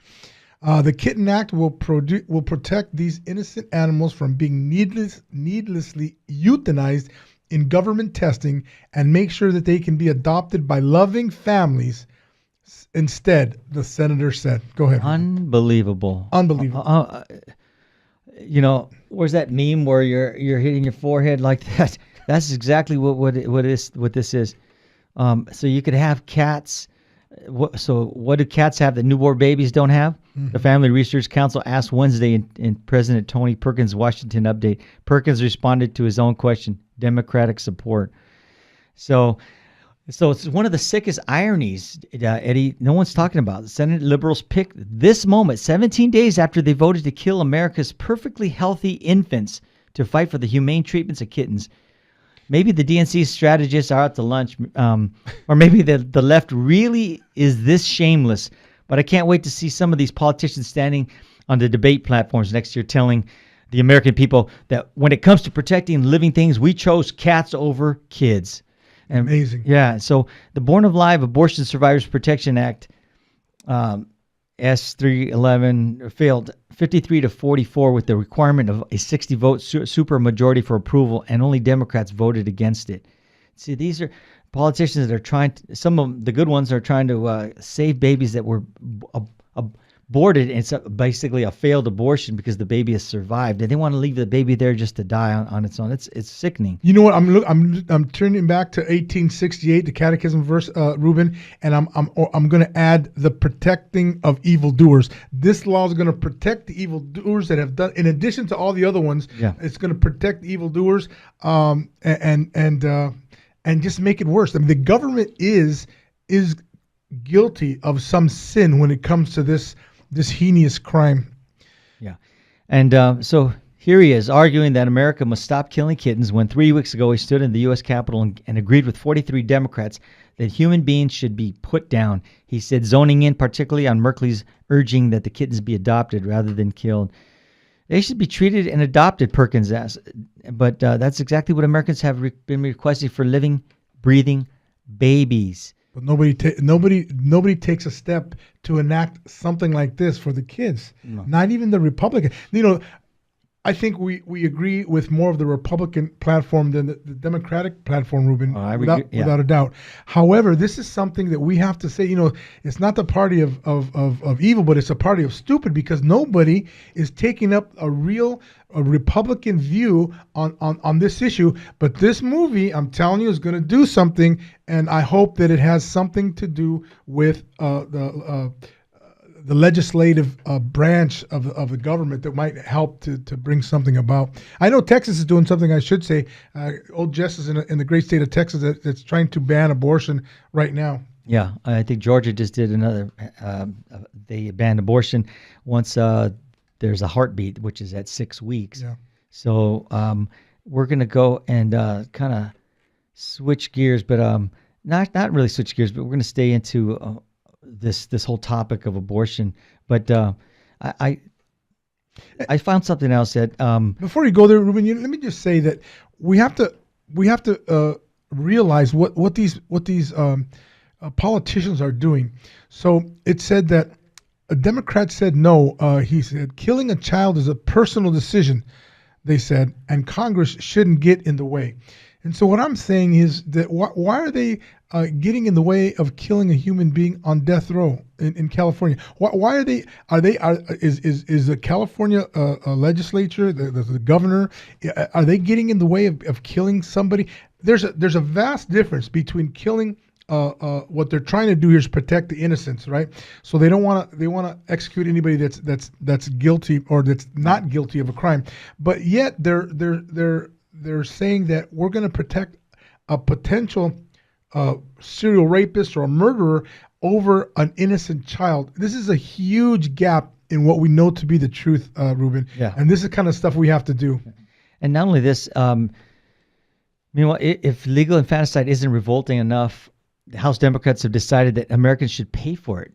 The Kitten Act will protect these innocent animals from being needlessly euthanized in government testing and make sure that they can be adopted by loving families. Instead, the senator said, go ahead. Unbelievable. Where's that meme where you're hitting your forehead like that? That's exactly what this is. So you could have cats. So what do cats have that newborn babies don't have? Mm-hmm. The Family Research Council asked Wednesday in President Tony Perkins' Washington update. Perkins responded to his own question, Democratic support. So it's one of the sickest ironies, Eddie, no one's talking about. The Senate liberals picked this moment, 17 days after they voted to kill America's perfectly healthy infants, to fight for the humane treatments of kittens. Maybe the DNC strategists are out to lunch, or maybe the left really is this shameless. But I can't wait to see some of these politicians standing on the debate platforms next year telling the American people that when it comes to protecting living things, we chose cats over kids. And, amazing. Yeah. So the Born Alive Abortion Survivors Protection Act, S311, failed 53-44 with the requirement of a 60-vote supermajority for approval, and only Democrats voted against it. See, these are politicians that are trying to, some of the good ones are trying to save babies that were aborted, and it's basically a failed abortion because the baby has survived, and they want to leave the baby there just to die on its own. It's sickening. You know what? I'm turning back to 1868, the Catechism verse, Ruben, and I'm going to add the protecting of evildoers. This law is going to protect the evildoers that have done, in addition to all the other ones. Yeah. It's going to protect the evildoers, and just make it worse. I mean, the government is guilty of some sin when it comes to this heinous crime. Yeah. And so here he is arguing that America must stop killing kittens when 3 weeks ago he stood in the U.S. Capitol and agreed with 43 Democrats that human beings should be put down. He said, zoning in particularly on Merkley's urging that the kittens be adopted rather than killed. They should be treated and adopted, Perkins asked. But that's exactly what Americans have been requesting for living, breathing babies. But nobody takes a step to enact something like this for the kids. No. Not even the Republican. You know, I think we agree with more of the Republican platform than the Democratic platform, Ruben, without a doubt. However, this is something that we have to say, you know, it's not the party of evil, but it's a party of stupid, because nobody is taking up a Republican view on this issue. But this movie, I'm telling you, is going to do something, and I hope that it has something to do with the legislative branch of the government that might help to bring something about. I know Texas is doing something, I should say. Old Jess is in the great state of Texas that's trying to ban abortion right now. Yeah, I think Georgia just did another. They banned abortion once there's a heartbeat, which is at 6 weeks. Yeah. So we're going to go and kind of switch gears, but not really switch gears, but we're going to stay into this whole topic of abortion. But I found something else that before you go there, Ruben, let me just say that we have to realize what these politicians are doing. So it said that a Democrat said no. He said killing a child is a personal decision, they said, and Congress shouldn't get in the way. And so what I'm saying is that why are they getting in the way of killing a human being on death row in California? Why are they? Is the California legislature, the governor, are they getting in the way of killing somebody? There's a vast difference between killing. What they're trying to do here is protect the innocents, right? So they want to execute anybody that's guilty or that's not guilty of a crime, but yet they're saying that we're going to protect a potential serial rapist or a murderer over an innocent child. This is a huge gap in what we know to be the truth, Ruben. Yeah. And this is the kind of stuff we have to do. And not only this, meanwhile, if legal infanticide isn't revolting enough, the House Democrats have decided that Americans should pay for it.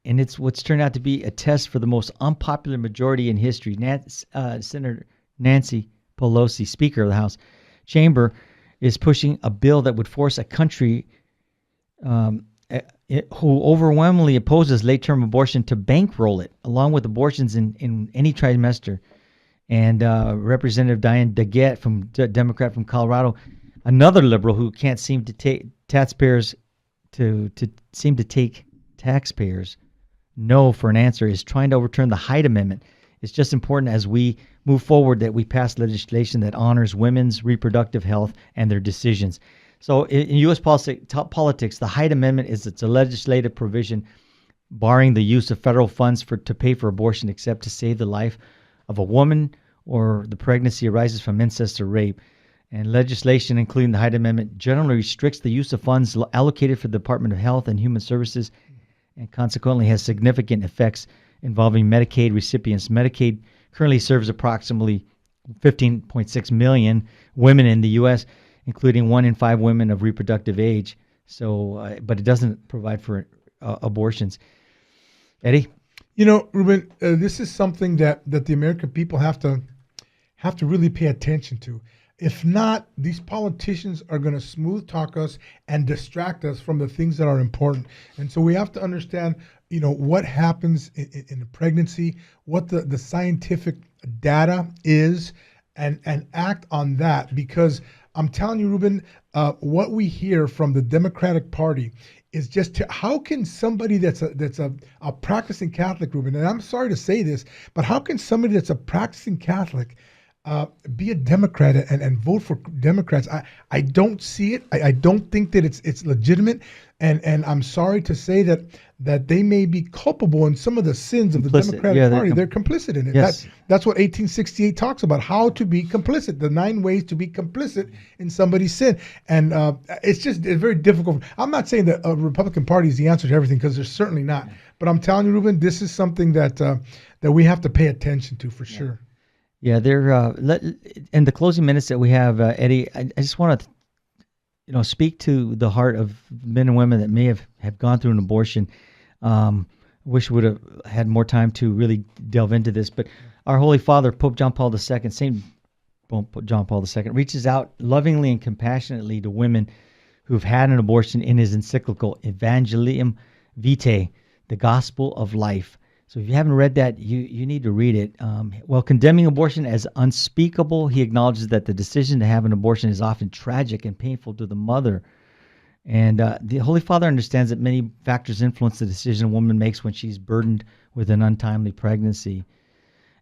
And it's what's turned out to be a test for the most unpopular majority in history. Senator Nancy Pelosi, Speaker of the House Chamber, is pushing a bill that would force a country who overwhelmingly opposes late-term abortion to bankroll it, along with abortions in any trimester. And Representative Diane DeGette, Democrat from Colorado, another liberal who can't seem to take taxpayers no for an answer, is trying to overturn the Hyde Amendment. It's just important as we move forward that we pass legislation that honors women's reproductive health and their decisions. So in U.S. politics, the Hyde Amendment it's a legislative provision barring the use of federal funds to pay for abortion except to save the life of a woman or the pregnancy arises from incest or rape. And legislation, including the Hyde Amendment, generally restricts the use of funds allocated for the Department of Health and Human Services and consequently has significant effects involving Medicaid recipients. Medicaid currently serves approximately 15.6 million women in the U.S., including 1 in 5 women of reproductive age. So, but it doesn't provide for abortions. Eddie? You know, Ruben, this is something that the American people have to really pay attention to. If not, these politicians are going to smooth talk us and distract us from the things that are important. And so we have to understand, you know, what happens in a pregnancy, what the scientific data is, and act on that. Because I'm telling you, Ruben, what we hear from the Democratic Party is just how can somebody that's a practicing Catholic, Ruben, and I'm sorry to say this, but how can somebody that's a practicing Catholic be a Democrat and vote for Democrats? I don't see it. I don't think that it's legitimate, and I'm sorry to say that they may be culpable in some of the sins of the Democratic Party. They're complicit in it. Yes. That's what 1868 talks about, how to be complicit, the 9 ways to be complicit in somebody's sin. And it's very difficult. I'm not saying that a Republican Party is the answer to everything, because they're certainly not. But I'm telling you, Ruben, this is something that we have to pay attention to for sure. Yeah, they're in the closing minutes that we have, Eddie. I just want to, speak to the heart of men and women that may have gone through an abortion. Wish we would have had more time to really delve into this, but our Holy Father, Pope John Paul II, Saint Pope John Paul II, reaches out lovingly and compassionately to women who've had an abortion in his encyclical Evangelium Vitae, the Gospel of Life. So if you haven't read that, you need to read it. While condemning abortion as unspeakable, he acknowledges that the decision to have an abortion is often tragic and painful to the mother. And the Holy Father understands that many factors influence the decision a woman makes when she's burdened with an untimely pregnancy.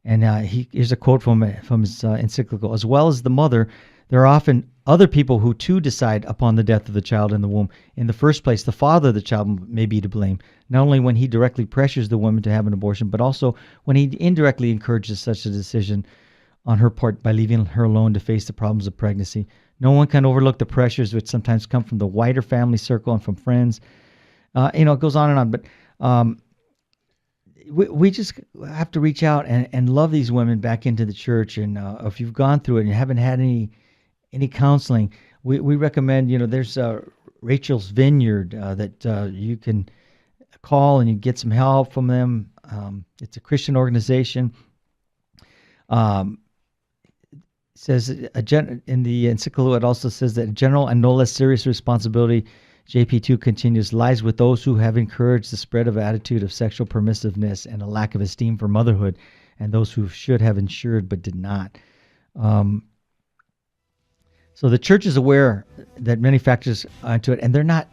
And here's a quote from his encyclical. As well as the mother, there are often other people who too decide upon the death of the child in the womb. In the first place, the father of the child may be to blame, not only when he directly pressures the woman to have an abortion, but also when he indirectly encourages such a decision on her part by leaving her alone to face the problems of pregnancy. No one can overlook the pressures which sometimes come from the wider family circle and from friends. It goes on and on. But we just have to reach out and love these women back into the church. And if you've gone through it and you haven't had any counseling, we recommend, there's Rachel's Vineyard that you can call and you get some help from them. It's a Christian organization. Says in the encyclical, it also says that general and no less serious responsibility, JP2 continues, lies with those who have encouraged the spread of attitude of sexual permissiveness and a lack of esteem for motherhood, and those who should have ensured but did not. So the church is aware that many factors into it, and they're not.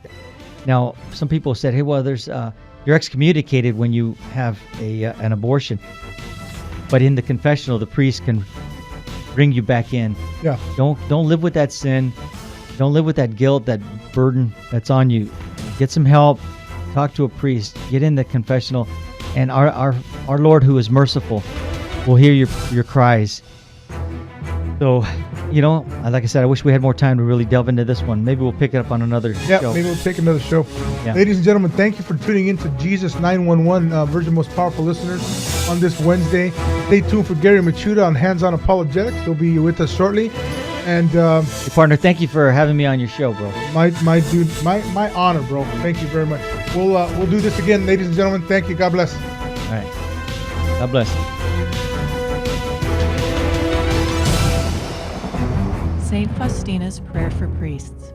Now, some people said, "Hey, well, you're excommunicated when you have an abortion," but in the confessional, the priest can bring you back in. Yeah. Don't live with that sin. Don't live with that guilt, that burden that's on you. Get some help. Talk to a priest. Get in the confessional, and our Lord, who is merciful, will hear your cries. So, like I said, I wish we had more time to really delve into this one. Maybe we'll pick it up on another show. Yeah, maybe we'll take another show. Yeah. Ladies and gentlemen, thank you for tuning in to Jesus 911, Virgin Most Powerful Listeners, on this Wednesday. Stay tuned for Gary Machuda on Hands-On Apologetics. He'll be with us shortly. And hey, partner, thank you for having me on your show, bro. My dude, my honor, bro. Thank you very much. We'll do this again, ladies and gentlemen. Thank you. God bless. All right. God bless. Saint Faustina's Prayer for Priests.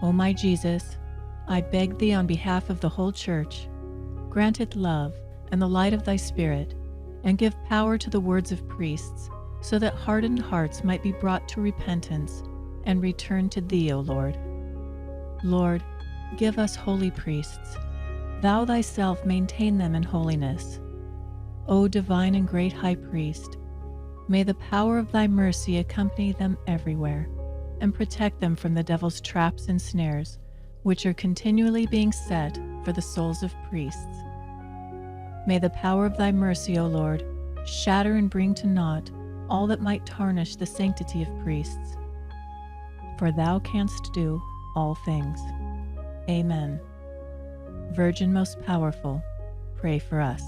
O my Jesus, I beg thee on behalf of the whole Church, grant it love and the light of thy Spirit, and give power to the words of priests, so that hardened hearts might be brought to repentance and return to thee, O Lord. Lord, give us holy priests. Thou thyself maintain them in holiness. O divine and great High Priest, may the power of thy mercy accompany them everywhere, and protect them from the devil's traps and snares, which are continually being set for the souls of priests. May the power of thy mercy, O Lord, shatter and bring to naught all that might tarnish the sanctity of priests. For thou canst do all things. Amen. Virgin most powerful, pray for us.